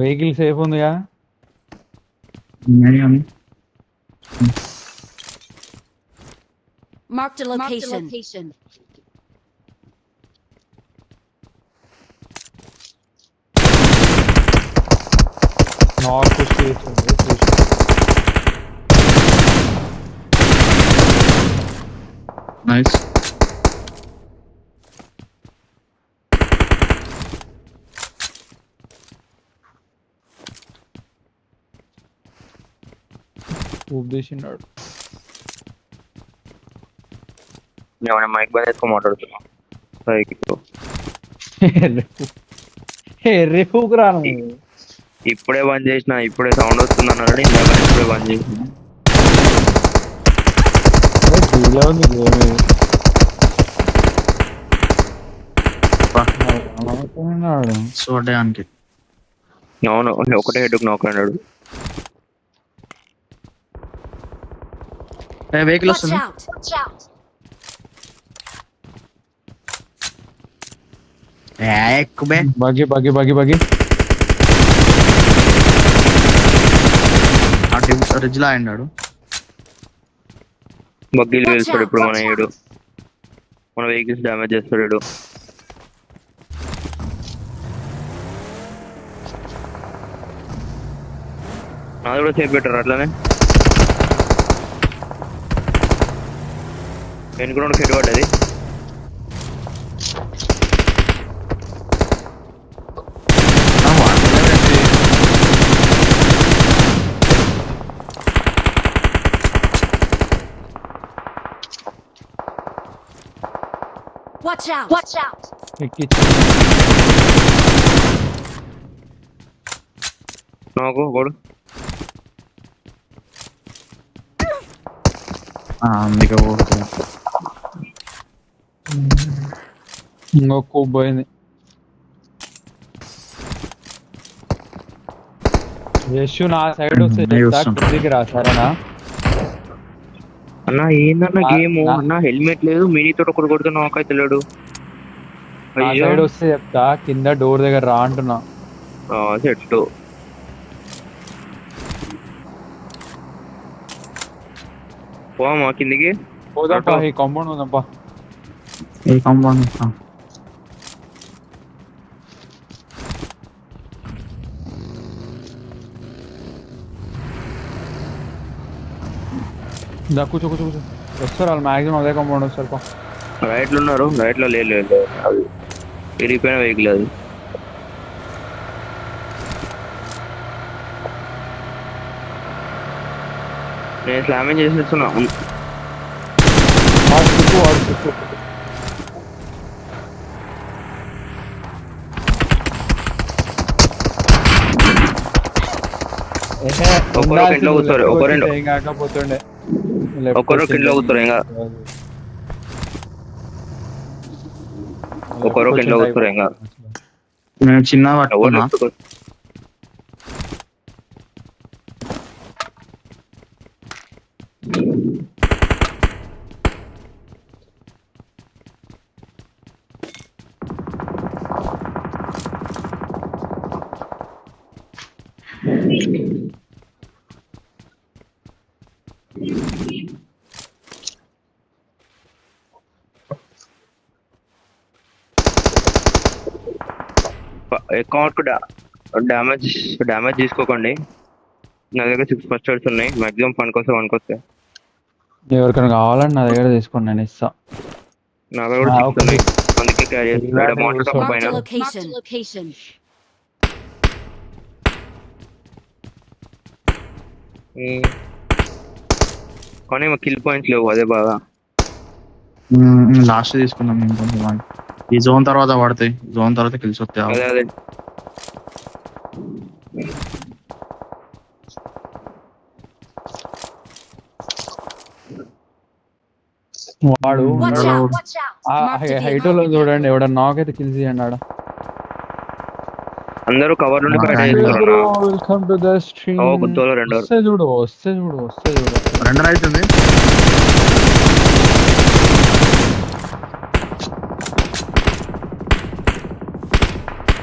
Vehicle safe ఉందిగా. Marked a location. North states ఉంది. Nice. ఉద్దేశించాడు. ఏమైనా మైక్ బంద్ చేసుకొని మాట్లాడుతున్నా రేపుకు రాను. ఇప్పుడే బంద్ చేసిన, ఇప్పుడే సౌండ్ వస్తుంది అన్నాడు. ఇందాక ఇప్పుడే బంద్ చేసిన. చూడడానికి అవును, ఒకటే హెడ్ నోక్ అన్నాడు. వెహికల్ Watch వస్తుంది. out. ఎక్కువే బగి బగి బగి బగి రిజ్ లా అన్నాడు. బగ్గీలు వెళ్తాడు ఇప్పుడు మన ఏడు, మన వెహికల్స్ డ్యామేజ్ చేస్తాడు. నాది కూడా సేఫ్ పెట్టారు అట్లానే. వెనుక నుండి హెడ్ పడ్డది. Watch out. ఎక్కించి నాకు ఒకడు అందుకే ఇంకొక పోయింది. యశు నా సైడ్ వస్తే కిందికి రా సరేనా. అన్న ఏందన్న గేమ్ అన్న, హెల్మెట్ లేదు, మినీ తోటి ఒకటి కొడుతూ నాక్ అయితే లేడు. నా సైడ్ వస్తే చెప్తా, కింద డోర్ దగ్గర రా అంటున్నా. చెట్టు పోమా కిందికి. పోదాంపా, ఈ కాంపౌండ్ ఉందాంపా. ఏ కాంపౌండ్ కూర్చో కూర్చో కూర్చో. వస్తారు వాళ్ళు మ్యాక్సిమం అదే కాంపౌండ్ వస్తారు. రైట్లో ఉన్నారు, రైట్లో లేదు, అది విరిగిపోయిన వెహికల్ అది. నేను స్లామింగ్ చేసేస్తున్నా. ఒకరు కింద కూర్చోరు, కాకపోతుండే ఒకరు కింద కూర్చోరు, ఇంకా ఒకరు కింద కూర్చోరు. ఇంకా నేను చిన్న పట్టుకున్నా. అకౌంట్ డ్యామేజ్ తీసుకోకండి. నా దగ్గర 6 ఫస్ట్ ఎయిడ్స్ ఉన్నాయి, మాక్సిమం పనికొస్తే. ఎవరికైనా కావాలని నా దగ్గర తీసుకోండి, నేను ఇస్తా. నా దగ్గర కూడా 6 ఉన్నాయి, అందుకే క్యారీ చేస్తాను. Marked a location. కానీ కిల్ పాయింట్స్ లేవు, అదే బాగా. లాస్ట్ తీసుకున్నాం మేము కొంచెం. ఈ జోన్ తర్వాత పడతాయి, జోన్ తర్వాత కిల్స్ వస్తాయి. అదే వాడు హైట్ లో చూడండి, ఎవడన్నా నాకైతే కిల్ చేయండి ఆడ. అందరూ కవర్ నుండి బయట చేస్తున్నారు. Welcome to the stream. వస్తే చూడు. రెండర్ అవుతుంది.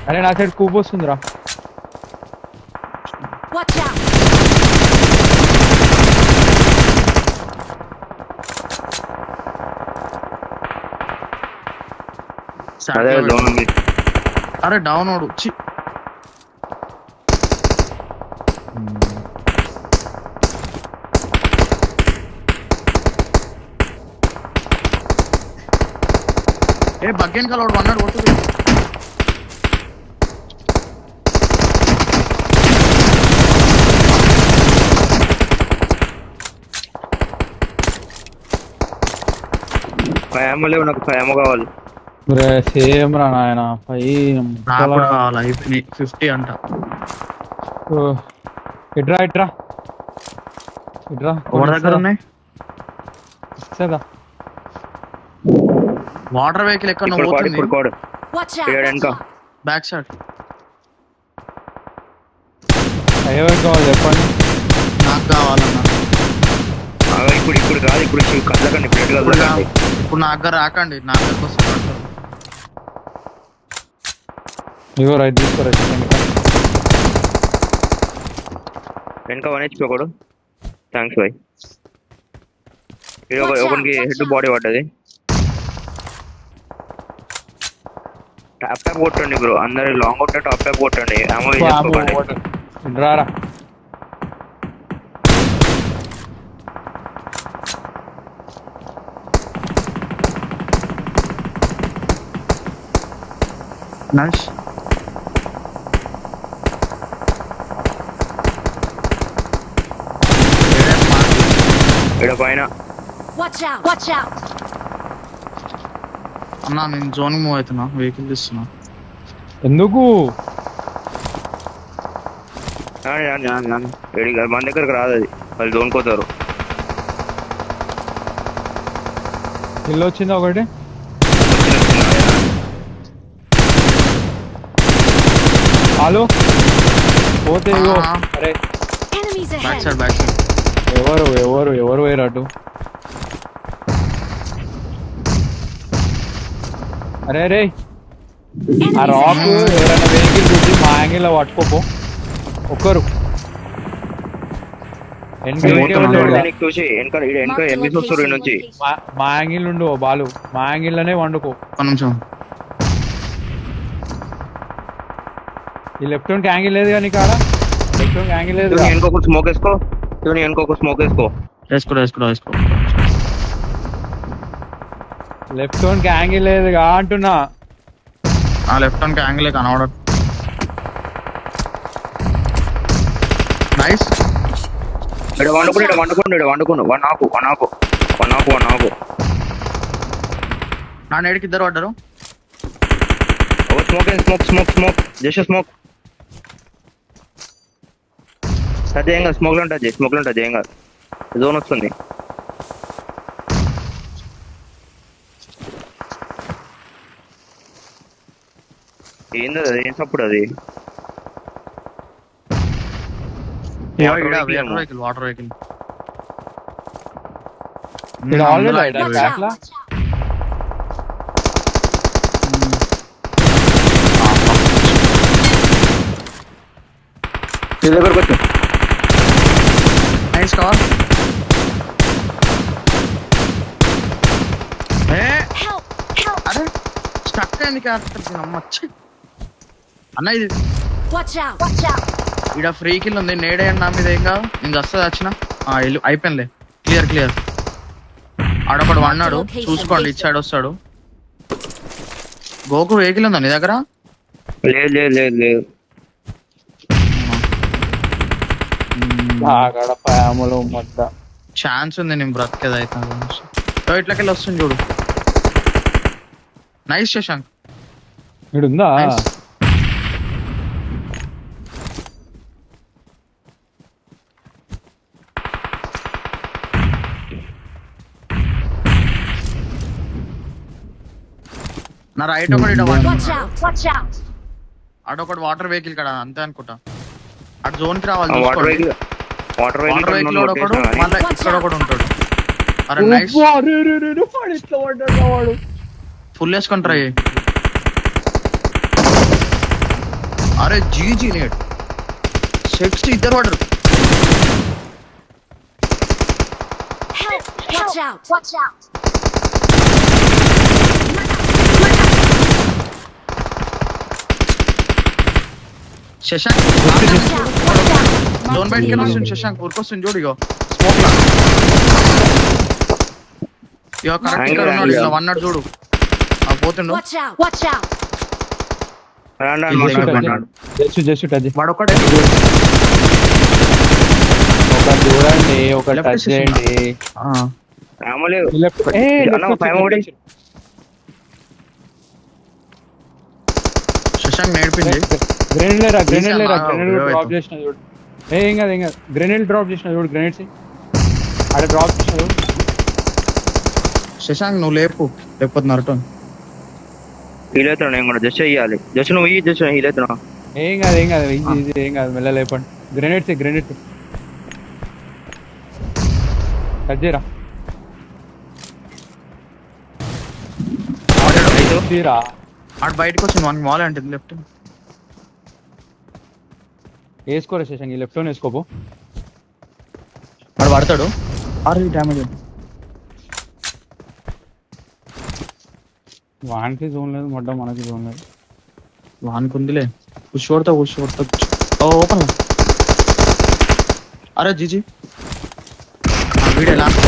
అరే నా సైడ్ కూప్ వస్తుందిరా. Watch out! అదే జోన్ ఉంది. అరే డౌన్ ఓడు చి ఏ బగ్గెన్ కలవాడు అన్నాడు కొట్టుడు ఫైవ్ లేవు, నాకు 5 కావాలి. సేమ్ రా నాయన నాకు కూడా కావాలి అయిపోయినాయి 50 అంట ఇట్రా ఇట్రా ఇట్రా ఎవరి దగ్గర ఉన్నాయి ఇచ్చేదా వాటర్ వెహికల్ ఎక్కడ ఇప్పుడు కోడ్, పోతుంది ఇప్పుడు కోడ్. Watch out! ఇక్కడ వెనక. బ్యాక్ సైడ్ ఎవరికి కావాలి చెప్పండి. నాకు కావాలన్నా ఇప్పుడు కాదు, ఇప్పుడు కదలకండి, ప్లేట్ కదలకండి. ఇప్పుడు నా దగ్గర రాకండి, నా దగ్గరకు వస్తే పడతారు. ఇగో రైట్ తీసుకో రైట్ వెనక 1 HP ఒకడు. Thanks boy. ఇది ఒకరికి హెడ్ బాడీ పడ్డది. టాప్ టాప్ కొట్టండి బ్రో, అందరు లాంగ్ అవుట్ టాప్ టాప్ కొట్టండి. అమో చేసుకోకండి. రారా నైస్ ఇక్కడ పైన Watch out! Watch out! అన్నా నేను జోన్ మూవ్ అవుతున్నా, వెహికల్ తీస్తున్నా. ఎందుకు మన దగ్గరకు రాదు, అది వాళ్ళు జోన్ కోతారు. ఇల్లు వచ్చిందా ఒకటి హలో పోతే ఇగో అరే Enemies back ahead! Side back side ఎవరు వేరటు అరే రే ఆ Enemies రాక్ ahead! ఎవరైనా వెహికల్ చూసి మా యాంగిల్ లో పట్టుకోపో ఒక్కరు చూసి వెనక వెనక Marked a ఎంబీస్ వస్తారు ఈ నుంచి. location. మా యాంగిల్ నుండి ఓ బాలు మా యాంగిల్ లోనే వండుకో ఒక నిమిషం. ఈ లెఫ్ట్ హ్యాండ్ యాంగిల్ లేదు కానీ కాడ లెఫ్ట్ హ్యాండ్ యాంగిల్ లేదు వెనకొక స్మోక్ వేసుకో, వెనకొక స్మోక్ వేసుకో. వేసుకో లెఫ్ట్ హ్యాండ్ యాంగిల్ లేదు అంటున్నా. ఆ లెఫ్ట్ హ్యాండ్ యాంగిల్ కనబడదు. నైస్ ఇక్కడ వండుకుని వన్ ఆపు. నా నేడికి ఇద్దరు పడ్డారు. Smoke just smoke. సరే ఏం కాదు, స్మోక్ లో ఉంటుంది ఏం కాదు. జోన్ వస్తుంది. ఏంది అది, ఏం సప్పుడు అది? వాటర్ వెహికల్ ఇక్కడ ఆల్రెడీ Watch out! బ్యాక్లా నీ దగ్గరకు వచ్చి నైస్ కవర్. Help! Help! అరే స్టక్ అయింది క్యారెక్టర్ నమ్మచ్చి అన్న. ఇది Watch out! Watch out! ఇక్కడ ఫ్రీ కిల్ ఉంది, నేడేయండి నా మీద. ఏం కాదు, నేను వస్తుంది వచ్చిన అయిపోయిందిలే. క్లియర్ ఆడొకడు అన్నాడు, చూసుకోండి ఇటు సైడ్ వస్తాడు. గోకు వెహికల్ ఉందా నీ దగ్గర? లేదు. గడపములు మొత్త ఛాన్స్ ఉంది నేను బ్రతికేది అయితే. ఇట్లకెళ్ళి వస్తుంది చూడు. నైస్ శశాంక్. ఇడుందా Nice. నా రైట్ ఒకటి Watch out! Watch out! అడొకటి వాటర్ వెహికల్ కదా అంతే అనుకుంటా. అటు జోన్ కి రావాలి. వాటర్ వెహికల్ వాటర్ వెహికల్ ఒకడు మళ్ళీ ఇక్కడ ఒకడు ఉంటాడు. అరే నైస్ ఫుల్ వేసుకొని ట్రై. అరే జీజీ నేట్ నెక్స్ట్ ఇద్దరు పడరు. Help! Watch out! Watch out! Shashank Watch out! Watch out! Zone బయటకి వస్తుంది. శశాంక్ ఊరుకొస్తుంది చూడు. ఇగో స్మోక్ లా ఇగో కరెక్ట్ ఇక్కడ ఉన్నాడు. ఇలా వన్నాడు చూడు. ఆ పోతుండు. Watch out! Watch out! Just touch వాడు ఒకటే ఒక చూడండి, ఒక Left టచ్ చేసిండు. చేయండి. రామలేదు Left. అన్న, పైన ఒకటి. శశాంక్ నేర్పింది. గ్రెనేడ్ లేరా తీసామా? డ్రాప్ చేసిన చూడు. ఏం కాదు గ్రెనేడ్ డ్రాప్ చేసిన చూడు. గ్రెనేడ్స్ అక్కడ డ్రాప్ చేసిన చూడు. శశాంక్ నువ్వు లేకపోతే నరటం. హీల్ అవుతున్నా నేను కూడా. జస్ట్ ఇయ్యాలి. జస్ట్ నువ్వు ఇయ్యి. జస్ట్ హీల్ అవుతున్నా. ఏం కాదు ఇది ఏం కాదు. మెల్ల లేపండి. గ్రెనేడ్స్ టచ్ చేయరా. తీరా ఆడు బయటకు వచ్చింది. మనకి మాల్ అంటే లెఫ్ట్ వేసుకోరా శశాంక్. ఈ లెఫ్ట్ లోనే వేసుకోపో. వాడు పడతాడు. ఆరు డ్యామేజ్. వానికి జోన్ లేదు, మొట్ట మనకి జోన్ లేదు. వానికి ఉందిలే. కూర్చోడతా ఓపెన్. అరే జీజీ వీడియో లాస్ట్.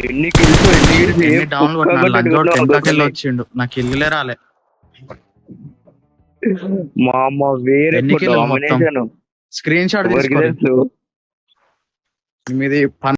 ఎన్ని kills, ఎన్ని డౌన్లోడ్ టెంకాకెళ్ళి వచ్చిండు. నాకు ఇల్లులే రాలే. మా అమ్మ వేరే ఎన్ని kills మొత్తం? domination. స్క్రీన్ షాట్ ఎవరికి తీసుకోండి. తెలుసు? మీది